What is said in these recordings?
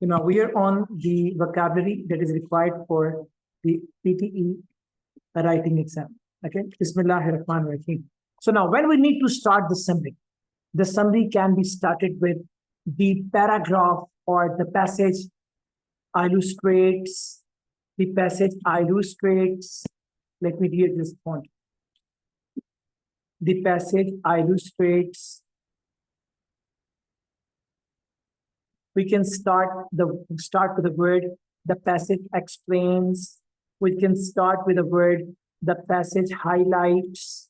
So now we are on the vocabulary that is required for the PTE writing exam. Okay, Bismillahirrahmanirrahim. So now when we need to start the summary can be started with the paragraph or the passage illustrates, let me read this point. The passage illustrates. We can start with the word, the passage explains. We can start with the word, the passage highlights.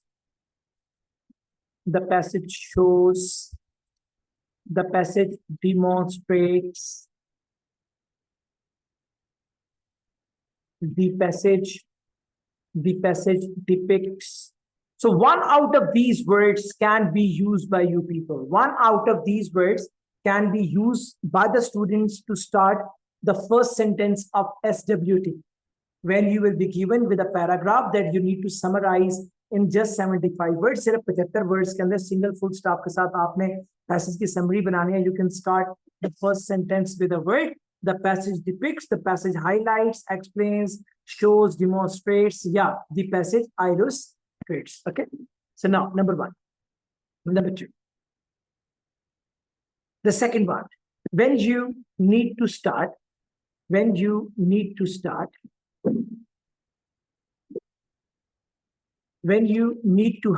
The passage shows. The passage demonstrates. The passage depicts. So one out of these words can be used by you people. One out of these words can be used by the students to start the first sentence of SWT. When you will be given with a paragraph that you need to summarize in just 75 words, सिर्फ 75 words के अंदर single full stop के साथ आपने passage की summary बनानी है. You can start the first sentence with a word. The passage depicts, the passage highlights, explains, shows, demonstrates. Yeah, the passage illustrates. Okay. So now number one, number two. The second one, when you need to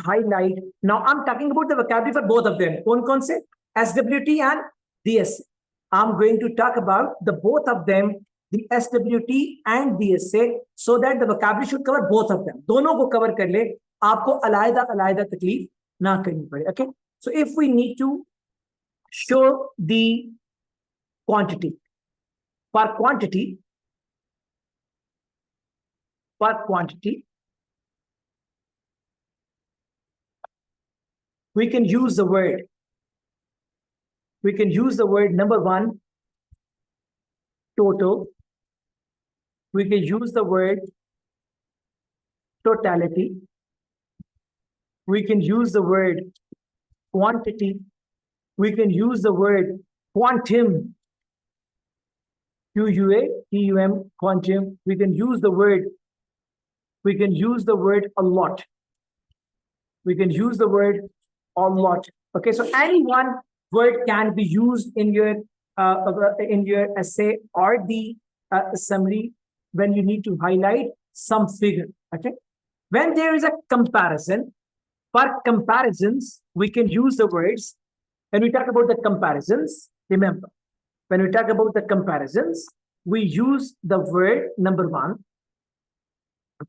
highlight. Now I'm talking about the vocabulary for both of them. Kaun se? SWT and DSA. I'm going to talk about the both of them, the SWT and DSA, so that the vocabulary should cover both of them. दोनों को cover कर ले, आपको अलग-अलग तकलीफ ना करनी पड़े. Okay. So if we need to show the quantity, for quantity, we can use the word. We can use the word number one, total. We can use the word totality. We can use the word quantity. We can use the word quantum. Q-U-A-T-U-M, quantum. We can use the word a lot. We can use the word a lot. Okay, so any one word can be used in your essay or the summary when you need to highlight some figure. Okay, when there is a comparison, for comparisons we can use the words. When we talk about the comparisons, remember, when we talk about the comparisons, we use the word number one.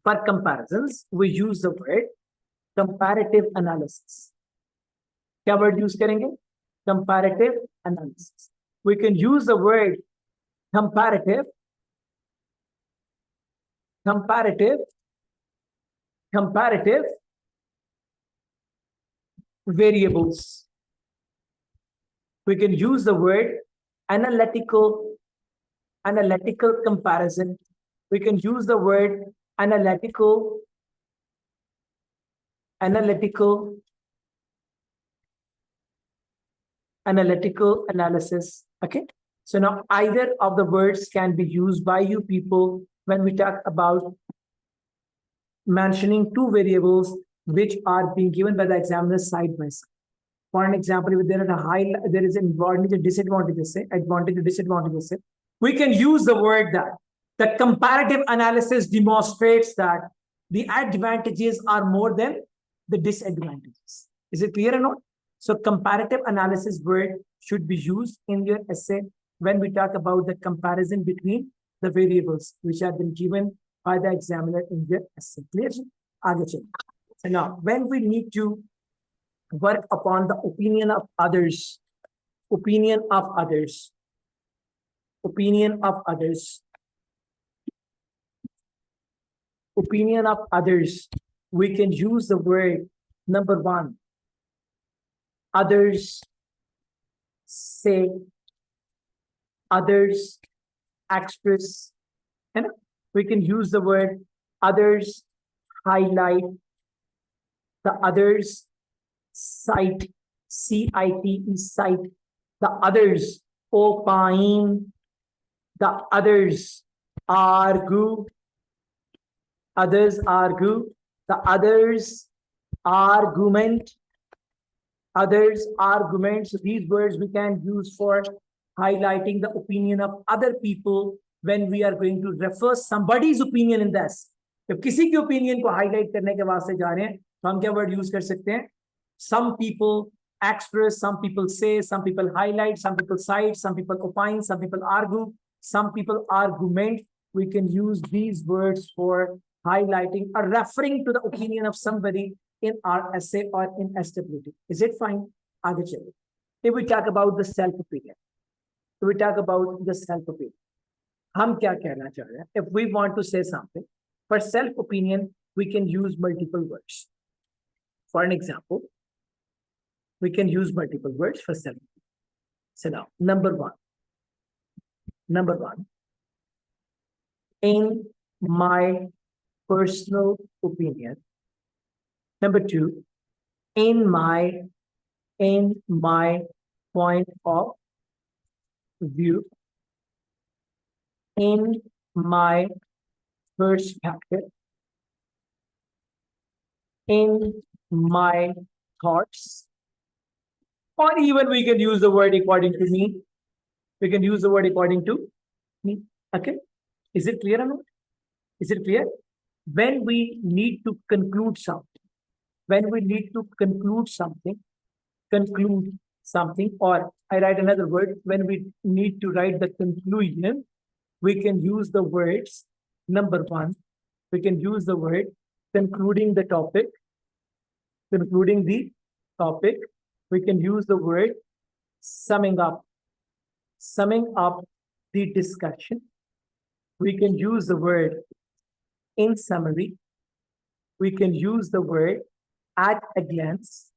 For comparisons, we use the word comparative analysis. क्या word use करेंगे? Comparative analysis. We can use the word comparative variables. We can use the word analytical comparison. We can use the word analytical analysis. Okay, so now either of the words can be used by you people when we talk about mentioning two variables which are being given by the examiner side by side. For an example, if there is an advantage and disadvantages, we can use the word that the comparative analysis demonstrates that the advantages are more than the disadvantages. Is it clear or not? So comparative analysis word should be used in your essay when we talk about the comparison between the variables which have been given by the examiner in your essay. Clear? So now, when we need to work upon the opinion of others, we can use the word number one. Others say, others express, and we can use the word others highlight, the others cite, C-I-T-E, cite, the others opine, The others argue. Others argue. The others argument. Others argument. So these words we can use for highlighting the opinion of other people when we are going to refer somebody's opinion in this. जब किसी की opinion को highlight करने के वास्ते जा रहे हैं तो हम क्या word use कर सकते हैं? Some people express, some people say, some people highlight, some people cite, some people opine, some people argue, some people argument. We can use these words for highlighting or referring to the opinion of somebody in our essay or in stability. Is it fine? आगे चलिए. If we talk about the self-opinion, we talk about the self-opinion. हम क्या कहना चाह रहे हैं? If we want to say something, for self-opinion, we can use multiple words. For an example, we can use multiple words for self-opinion. So now, number one, in my personal opinion. Number two, in my point of view, in my perspective, in my thoughts, or even we can use the word according to me. We can use the word according to me. Okay, is it clear or not? Is it clear? When we need to conclude something, or I write another word, when we need to write the conclusion, we can use the words. Number one, we can use the word concluding the topic. We can use the word summing up the discussion. We can use the word in summary. We can use the word at a glance.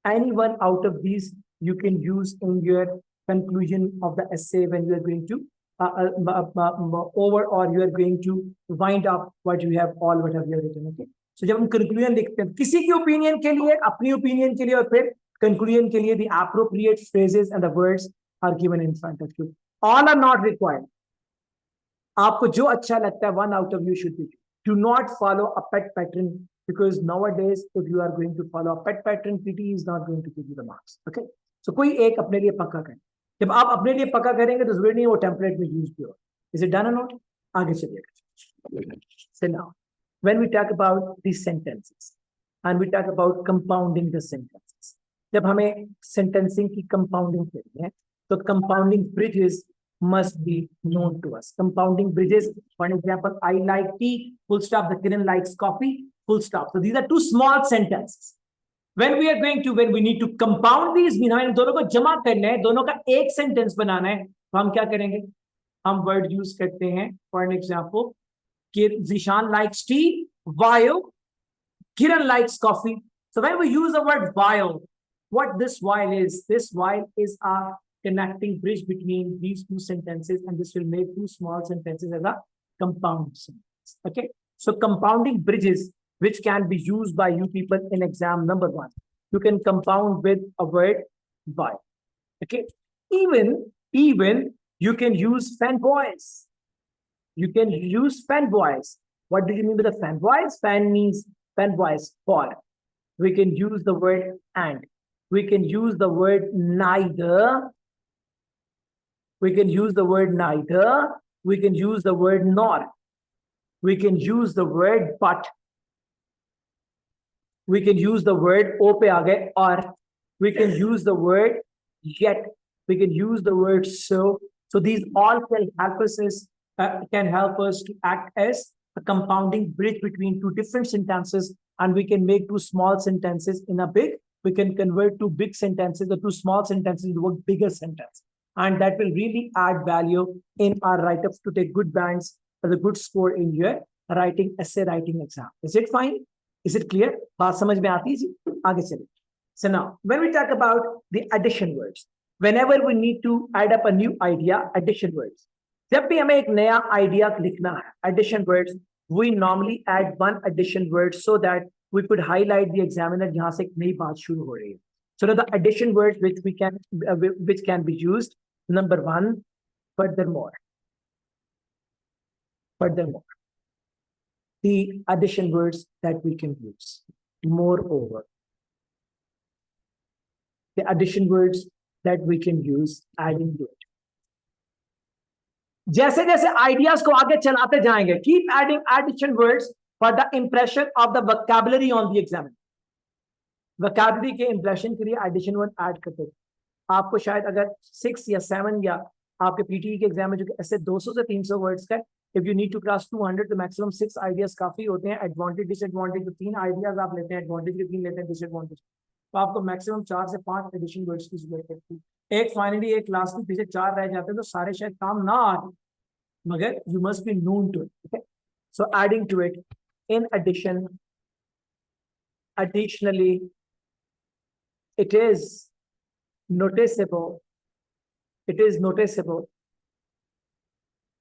Any one out of these you can use in your conclusion of the essay when you are going to over, or you are going to wind up what you have written. Okay. So जब हम conclusion लिखते हैं किसी की opinion के लिए, अपनी opinion के लिए, और फिर conclusion के लिए, the appropriate phrases and the words are given in front of you. All are not required. आपको जो अच्छा लगता है, one out of you should be. Do not follow a pet pattern, because nowadays if you are going to follow a pet pattern, PTE is not going to give you the marks. Okay. So कोई एक अपने लिए पक्का करें. जब आप अपने लिए पक्का करेंगे तो जरूरी नहीं वो टेम्पलेट में यूज भी हो. Is it done or not? आगे चलिएगा. So now, when we talk about these sentences and we talk about compounding the sentences, जब हमें sentencing की compounding करनी है, तो compounding bridges must be known to us. Compounding bridges, for example, I like tea, full stop, the Kiran likes coffee, full stop. So these are two small sentences. When we need to compound these, इन दोनों को जमा करना है, दोनों का एक sentence बनाना है, तो हम क्या करेंगे? हम word use करते हैं. For an example, Zeeshan likes tea while Kiran likes coffee. So when we use the word while, what this while is a connecting bridge between these two sentences, and this will make two small sentences as a compound sentence. Okay. So compounding bridges, which can be used by you people in exam number one. You can compound with a word by. Okay. Even you can use fanboys. You can use fanboys. What do you mean by the fanboys? Fan means fanboys, for. We can use the word and. We can use the word neither. We can use the word neither. We can use the word nor. We can use the word but. We can use the word o pe aage or. We can use the word yet. We can use the word so. So these all can help us to act as a compounding bridge between two different sentences, and we can make two small sentences in a big. We can convert two big sentences or two small sentences into a bigger sentence, and that will really add value in our write-ups to take good bands or a good score in your essay writing exam. Is it fine? Is it clear? बात समझ में आती है जी? आगे चलिए. So now, when we talk about the addition words, whenever we need to add up a new idea, addition words. जब भी हमें एक नया idea लिखना है, addition words, we normally add one addition word so that we could highlight the examiner जहाँ से एक नई बात शुरू हो रही है. So the addition words which can be used. Number one, furthermore. Furthermore, the addition words that we can use. Moreover, the addition words that we can use adding to it. जैसे जैसे आइडियाज को आगे चलाते जाएंगे, keep adding addition words for the impression of the vocabulary on the exam. Vocabulary के impression के लिए addition word add करते हैं. आपको शायद अगर 6 या 7 या आपके पीटीई के एग्जाम में जो कि ऐसे 200 से 300 वर्ड्स का, if you need to cross 200 तो मैक्सिमम 6 आइडियाज काफी होते हैं. एडवांटेज डिसएडवांटेज तो 3 आइडियाज आप लेते हैं, एडवांटेज के 3 लेते हैं, डिसएडवांटेज तो आपको मैक्सिमम 4 से 5 एडिशन वर्ड्स की जरूरत पड़ती है. एक फाइनली एक लास्ट में पीछे 4 रह जाते हैं तो सारे शायद काम ना आए, मगर you must be known to it. Okay, so adding to it, in addition, additionally, it is noticeable, it is noticeable,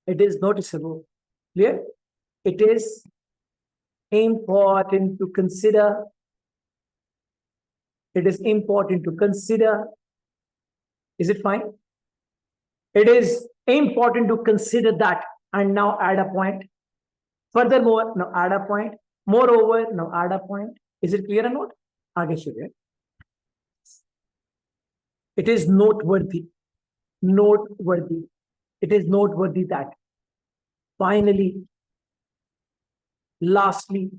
it is noticeable, clear? It is important to consider, it is important to consider, is it fine? It is important to consider that, and now add a point. Furthermore, now add a point. Moreover, now add a point. Is it clear or not? आगे चलिए. It is noteworthy. Noteworthy. It is noteworthy that. Finally, lastly,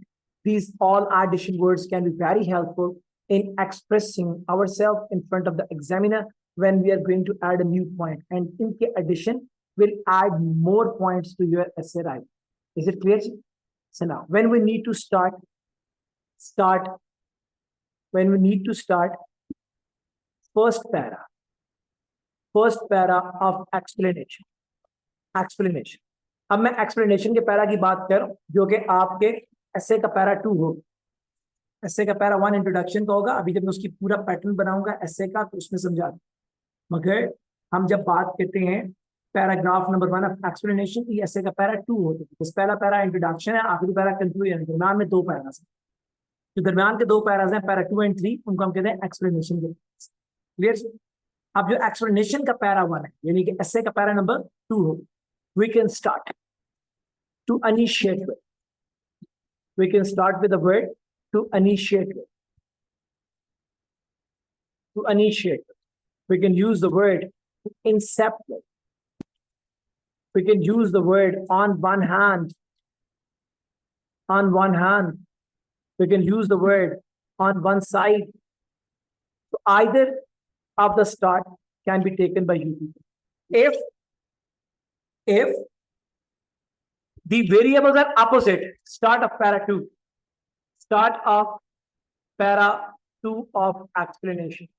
these all addition words can be very helpful in expressing ourselves in front of the examiner when we are going to add a new point, and in addition will add more points to your essay writing. Is it clear? So now when we need to start first para of explanation. अब मैं explanation के para की बात कर रहा हूं जो कि आपके essay का पैरा 2 हो. essay का पैरा 1 इंट्रोडक्शन का होगा. अभी जब मैं उसकी पूरा पैटर्न बनाऊंगा essay का तो उसमें समझा दूं. मगर हम जब बात करते हैं पैराग्राफ नंबर 1 ऑफ एक्सप्लेनेशन, ये ऐसे का पैरा 2 होता है. पहला पैरा इंट्रोडक्शन है, आखिरी पैरा कंक्लूजन. दरम्यान में 2 पैरास हैं. जो दरम्यान के 2 पैरास हैं, पैरा 2 एंड 3, उनको हम कहते हैं एक्सप्लेनेशन के. क्लियर? अब जो एक्सप्लेनेशन का पैरा 1 है, यानी कि ऐसे का पैरा नंबर 2 हो, we can start to initiate with. We can start with the word to initiate with. To initiate. We can use the word incept. We can use the word on one hand. On one hand. We can use the word on one side. So either of the start can be taken by you people. If the variables are opposite, start of para 2. Start of para 2 of explanation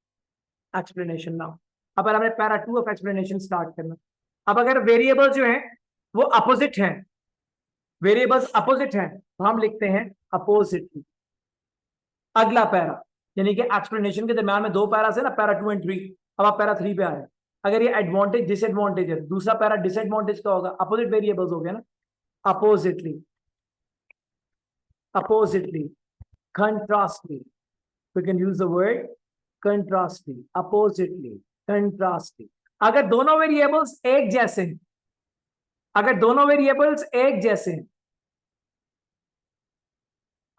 now. अब अगर हमने para 2 of explanation start करना, अब अगर variables जो हैं वो opposite हैं, वेरिएबल्स अपोजिट हैं, तो हम लिखते हैं अपोजिटली. अगला पैरा, यानी कि एक्सप्लेनेशन के दरम्यान में 2 पैरा है ना, पैरा 2 एंड 3. अब आप पैरा 3 पे आ रहे हैं. अगर ये एडवांटेज डिसएडवांटेज है, दूसरा पैरा डिसएडवांटेज का होगा. अपोजिट वेरिएबल्स हो गया ना. Oppositely, oppositely, contrastly. We can use the word contrastly, oppositely, contrastly. अगर दोनों वेरिएबल्स एक जैसे हैं, अगर दोनों वेरिएबल्स एक जैसे हैं,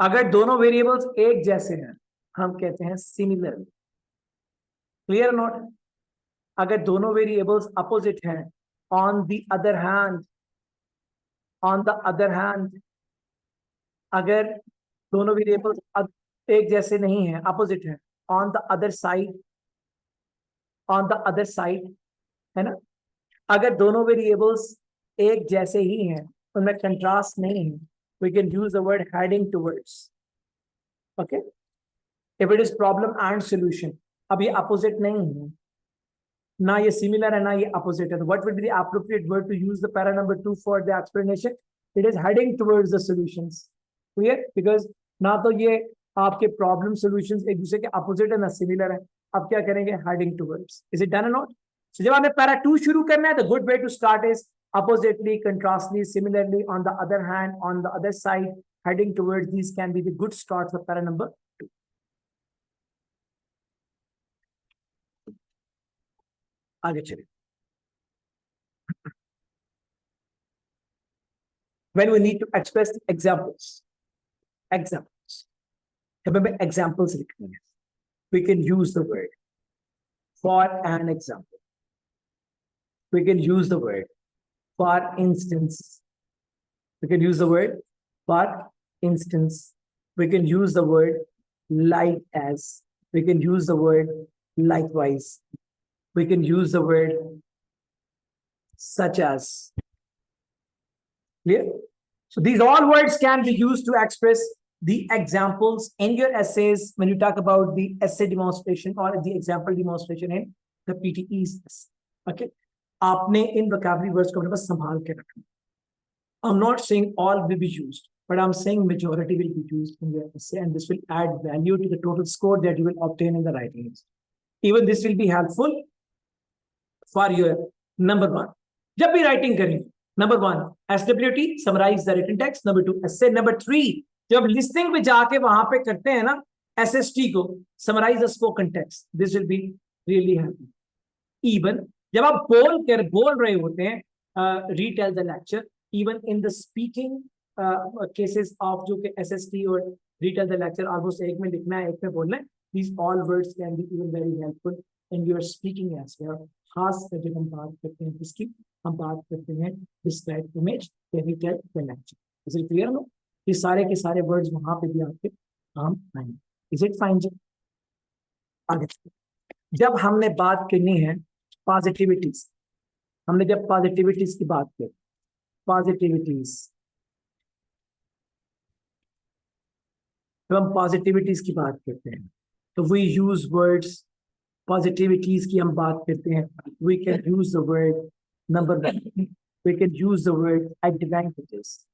अगर दोनों वेरिएबल्स एक जैसे हैं, हम कहते हैं सिमिलर. Clear note? अगर दोनों वेरिएबल्स अपोजिट हैं, on the other hand, on the other hand, अगर दोनों वेरिएबल्स एक जैसे नहीं हैं, अपोजिट हैं, on the other side, on the other side, है ना. अगर दोनों वेरिएबल्स एक जैसे ही हैं, उनमें कंट्रास्ट नहीं है, we can use the word heading towards. Okay, if it is problem and solution, अब ये अपोजिट नहीं है, ना ये सिमिलर है ना ये अपोजिट है, तो what would be the appropriate word to use the para number 2 for the explanation? It is heading towards the solutions. Clear? Because ना तो ये आपके प्रॉब्लम सॉल्यूशंस एक दूसरे के अपोजिट है ना सिमिलर है. अब क्या करेंगे? Heading towards. Is it done और नॉट? सो जब आपने पैरा 2 शुरू करना है, the good way to start is oppositely, contrastly, similarly, on the other hand, on the other side, heading towards. This can be the good start for para number 2. आगे चलिए. when we need to express the examples. Remember, examples, we can use the word for an example. We can use the word for instance. We can use the word for instance. We can use the word like as. We can use the word likewise. We can use the word such as. Clear? So these all words can be used to express the examples in your essays when you talk about the essay demonstration or the example demonstration in the PTEs. Okay. आपने इन vocabulary words को अपने पास संभाल के रखना. I'm not saying all will be used, but I'm saying majority will be used in your essay, and this will add value to the total score that you will obtain in the writing exam. Even this will be helpful for your number one. जब भी writing करेंगे, number one, SWT, summarize the written text. Number two, essay. Number three, जब listening पे जाके वहां पे करते हैं ना, SST को, summarize the spoken text. This will be really helpful. Even जब आप बोल रहे होते हैं, retell the lecture. Even in the speaking cases of जो के SST और retell the lecture, almost एक में लिखना है, एक में बोलना है. These all words can be even very helpful in your speaking as well. खास कर जब हम बात करते हैं किसकी, हम बात करते हैं describe image, retell the lecture. Is it clear? No? ये सारे के सारे words वहां पे भी आपके काम आएंगे. Is it fine? आगे जब हमने बात करनी है पॉजिटिविटीज, हमने जब पॉजिटिविटीज की बात की, पॉजिटिविटीज, जब हम पॉजिटिविटीज की बात करते हैं तो वी यूज वर्ड्स. पॉजिटिविटीज की हम बात करते हैं, we can use the word number one, we can use the word advantages,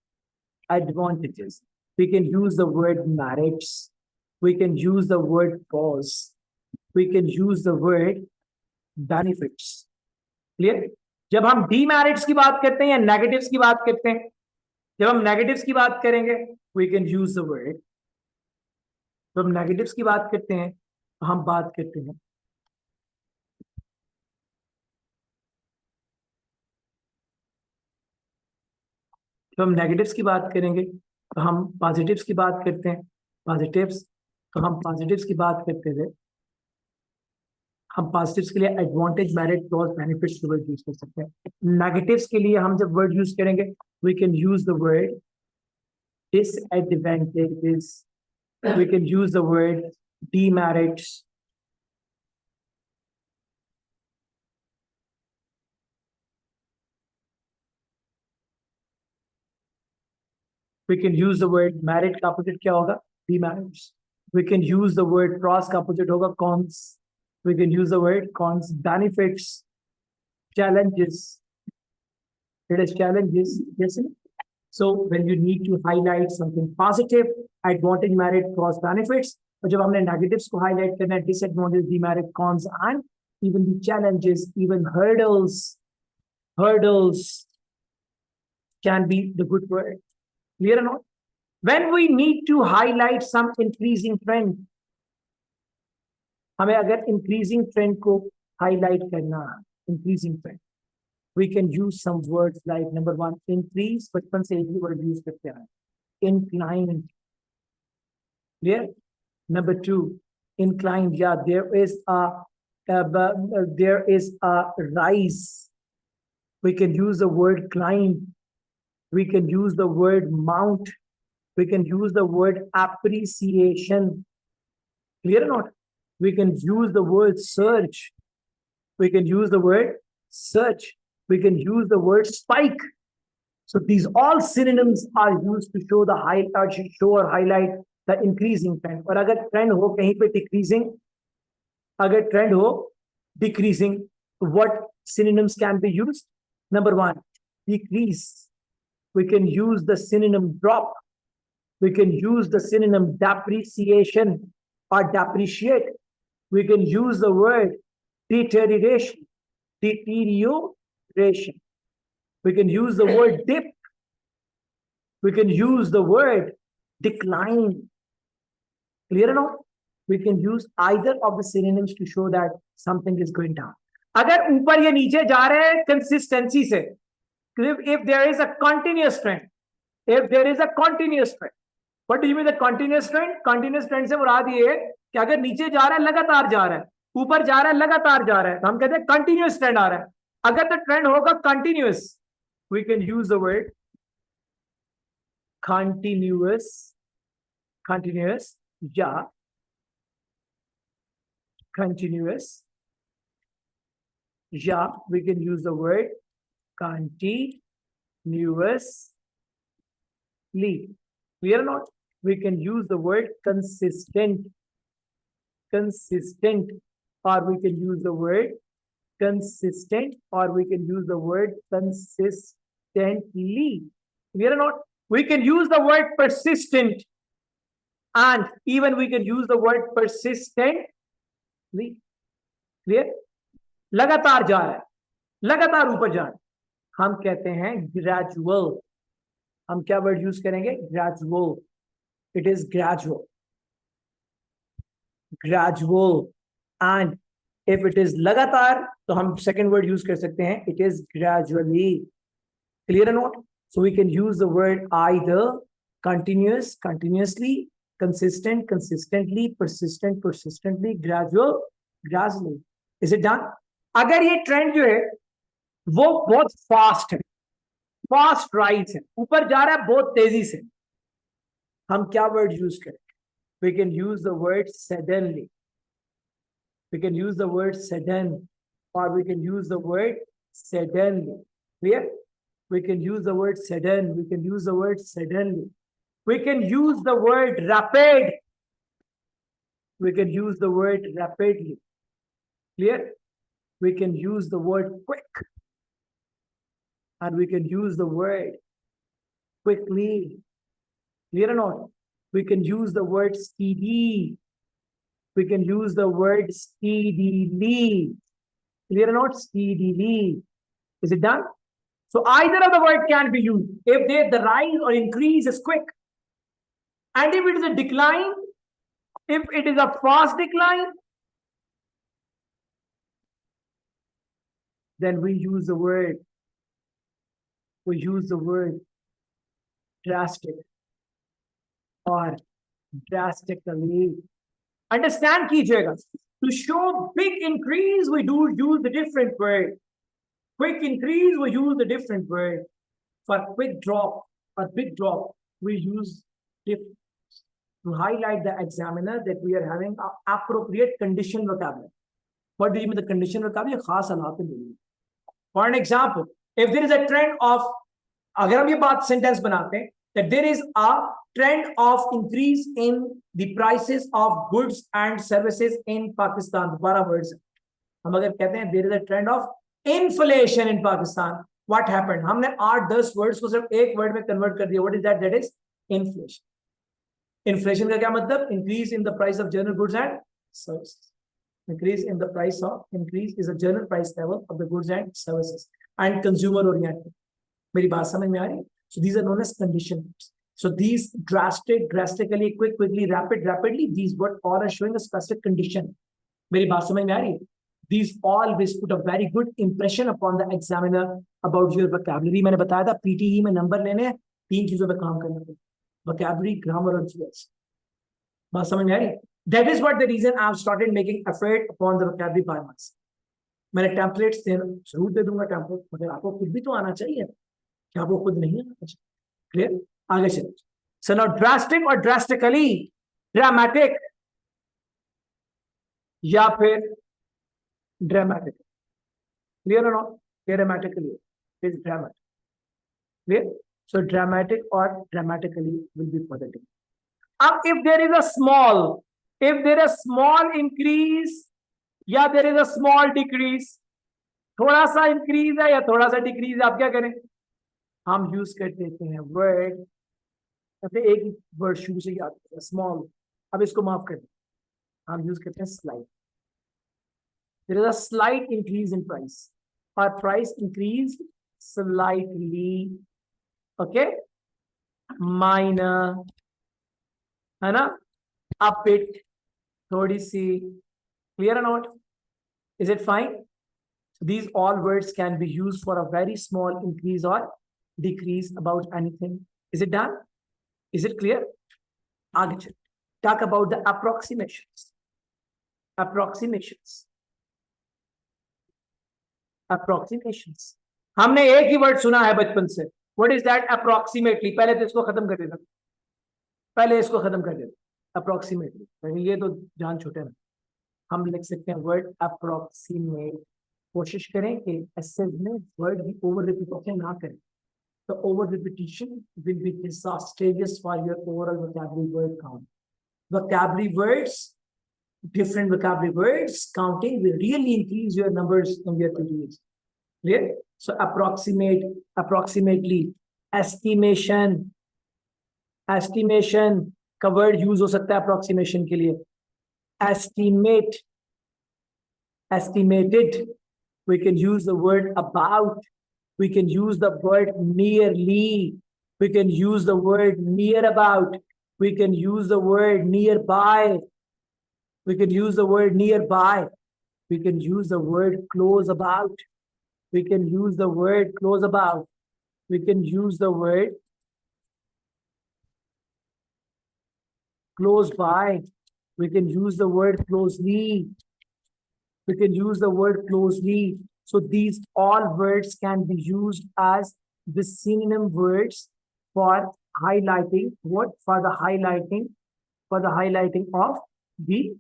we can use the word merits, we can use the word cause, we can use the word benefits. Clear? जब हम demerits की बात करते हैं या negatives की बात करते हैं, जब हम नेगेटिव्स की बात करेंगे, we can use the word. जब हम नेगेटिव्स की बात करते हैं तो हम बात करते हैं जब हम नेगेटिव्स की बात करेंगे तो हम पॉजिटिव्स की बात करते हैं. पॉजिटिव्स, तो हम पॉजिटिव्स की बात करते थे, हम पॉजिटिव्स के लिए एडवांटेज, मेरिट, क्लॉज, बेनिफिट्स के वर्ड यूज कर सकते हैं. नेगेटिव्स के लिए हम जब वर्ड यूज करेंगे, we can use the word disadvantages, we can use the word demerits, we can use the word merit का opposite क्या होगा, demerits. We can use the word pros का opposite होगा cons. We can use the word cons. Benefits, challenges. It is challenges, yes. So when you need to highlight something positive, advantage, merit, pros, benefits. और जब हमने negatives को highlight करना है, disadvantage, demerit, cons, and even the challenges, even hurdles can be the good word. Clear or not? When we need to highlight some increasing trend, हमें अगर increasing trend को highlight करना, increasing trend, we can use some words like number one, increase. बचपन से एक ही word use करते हैं, incline. Clear? Number two, incline. Yeah, there is a rise. We can use the word climb. We can use the word mount. We can use the word appreciation. Clear or not? We can use the word surge. We can use the word surge. We can use the word spike. So these all synonyms are used to show the show or highlight the increasing trend. और अगर trend हो कहीं पे decreasing, अगर trend हो decreasing, what synonyms can be used? Number one, decrease. We can use the synonym drop. We can use the synonym depreciation or depreciate. We can use the word deterioration. We can use the word dip. We can use the word decline. Clear or not? We can use either of the synonyms to show that something is going down. अगर ऊपर या नीचे जा रहे हैं consistency से, if there is a continuous trend, if there is a continuous trend. What do you mean the continuous trend? Continuous trend से मुराद ये है कि अगर नीचे जा रहा है लगातार जा रहा है, ऊपर जा रहा है लगातार जा रहा है, तो हम कहते हैं कंटिन्यूस ट्रेंड आ रहा है. अगर द ट्रेंड होगा continuous, we can use the word continuous, yeah, continuous, yeah, we can use the word continuously. Clear or not? We can use the word consistent, or we can use the word consistent, or we can use the word consistently. Clear or not? We can use the word persistent, and even we can use the word persistently. Clear? लगातार जा रहा है, लगातार ऊपर जा रहा है, हम कहते हैं gradual. हम क्या वर्ड यूज करेंगे? gradual. It is gradual. And if it is लगातार, तो हम second word use कर सकते हैं, it is gradually. Clear or not? So we can use the word either continuous, continuously, consistent, consistently, persistent, persistently, gradual, gradually. Is it done? अगर ये trend जो है वो बहुत फास्ट है, फास्ट राइज है, ऊपर जा रहा है बहुत तेजी से, हम क्या वर्ड यूज करेंगे? We can use the word suddenly. We can use the word sudden, or we can use the word suddenly. Clear? We can use the word sudden. We can use the word suddenly. We can use the word rapid. We can use the word rapidly. Clear? We can use the word quick. And we can use the word quickly. Clear or not? We can use the word speedy. We can use the word speedily. Clear or not? Speedily. Is it done? So either of the word can be used. If the rise or increase is quick, and if it is a decline, if it is a fast decline, then we use the word drastic or drastically. Understand कीजिएगा. To show big increase, we do use the different word. Quick increase, we use the different word. For quick drop or big drop, we use different. To highlight the examiner that we are having an appropriate condition vocabulary. What do you mean the condition vocabulary? खास हालात में. For an example, if there is a trend of, अगर हम ये बात sentence बनाते हैं, that there is a trend of increase in the prices of goods and services in Pakistan. 12 words. हम अगर कहते हैं there is a trend of inflation in Pakistan. What happened? हमने 8-10 words को सिर्फ एक word में convert कर दिया. What is that? That is inflation. Inflation का क्या मतलब? Increase in the price of general goods and services. Increase is a general price level of the goods and services and consumer oriented. मेरी बात समझ में आ रही है? So these are known as conditions. So these drastic, drastically, quick, quickly, rapid, rapidly, these words all are showing a specific condition. मेरी बात समझ में आ रही है? These always put a very good impression upon the examiner about your vocabulary. मैंने बताया था PTE में नंबर लेने हैं, 3 चीजों पे काम करना है: vocabulary, grammar और GS. बात समझ में आ रही है? That is what the reason I've started making effort upon the vocabulary by myself. मैंने टेम्पलेट्स जरूर दे दूंगा टेम्पलेट, मगर आपको खुद भी तो आना चाहिए. क्या आपको खुद नहीं आना चाहिए? क्लियर? आगे चलो. So now drastic or drastically, dramatic या फिर dramatic. Clear or not? Dramatically is dramatic. Clear? So dramatic or dramatically will be for the day. Now if there is a small increase या there is a small decrease, थोड़ा सा increase है या थोड़ा सा decrease है, आप क्या करें? हम यूज कर देते हैं वर्ड, एक वर्ड शुरू से याद करें, स्मॉल. अब इसको माफ कर दें, हम यूज करते हैं slight. There is a slight increase in price, और price increase slightly. Okay, minor है ना, अप इट थोड़ी सी. क्लियर और not? Is it fine? These all words can be used for a very small increase or decrease about anything. Is it done? Is it clear? आगे चलिए. Talk about the approximations. Approximations. Approximations. हमने एक ही word सुना है बचपन से. What is that approximately? पहले तो इसको खत्म कर देना. पहले इसको खत्म कर देना. Approximately. ये तो जान छूटे ना. हम लिख सकते हैं वर्ड approximate. कोशिश करें कि ऐसे में वर्ड की ओवर रिपीटेशन ना करें. The over repetition will be disastrous for your overall vocabulary word count. Vocabulary words, different vocabulary words counting will really increase your numbers in your PTEs. Clear? So approximate, approximately, estimation, estimation का word use हो सकता है approximation के लिए. Estimate, estimated. We can use the word about. We can use the word nearly. We can use the word near about. We can use the word nearby. We can use the word nearby. We can use the word close about. We can use the word close about. We can use the word close by. We can use the word closely. We can use the word closely. So these all words can be used as the synonym words for highlighting what? For the highlighting of the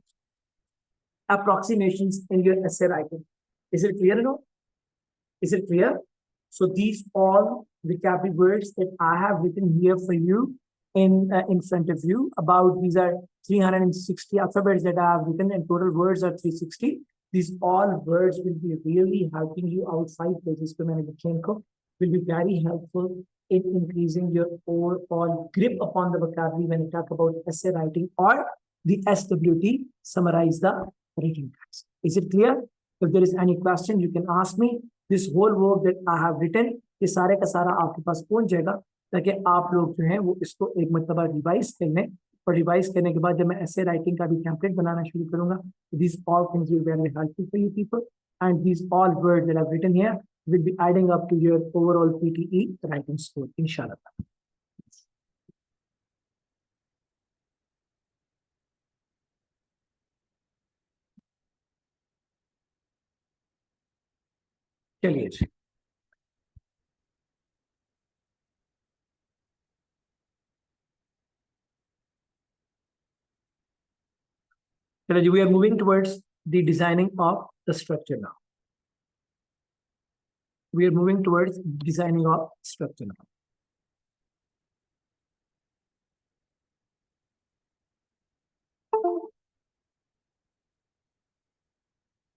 approximations in your essay writing. Is it clear now? Is it clear? So these all vocabulary words that I have written here for you in front of you. About these are 360 alphabets that I have written, and total words are 360. These all words will be really helping you out 5 pages per minute. Will be very helpful in increasing your overall grip upon the vocabulary when you talk about essay writing or the SWT, summarize the written text. Is it clear? If there is any question, you can ask me. This whole work that I have written, ये सारे का सारा आपके पास पहुंच जाएगा ताकि आप लोग जो हैं वो इसको एक मर्तबा रिवाइज कर लें. और रिवाइज करने के बाद जब मैं ऐसे राइटिंग का भी टेम्पलेट बनाना शुरू करूंगा, these all things will be very helpful for you people, and these all words that I've written here will be adding up to your overall PTE writing score, inshallah. चलिए जी. चलिए जी, we are moving towards the designing of the structure now. We are moving towards designing of structure now.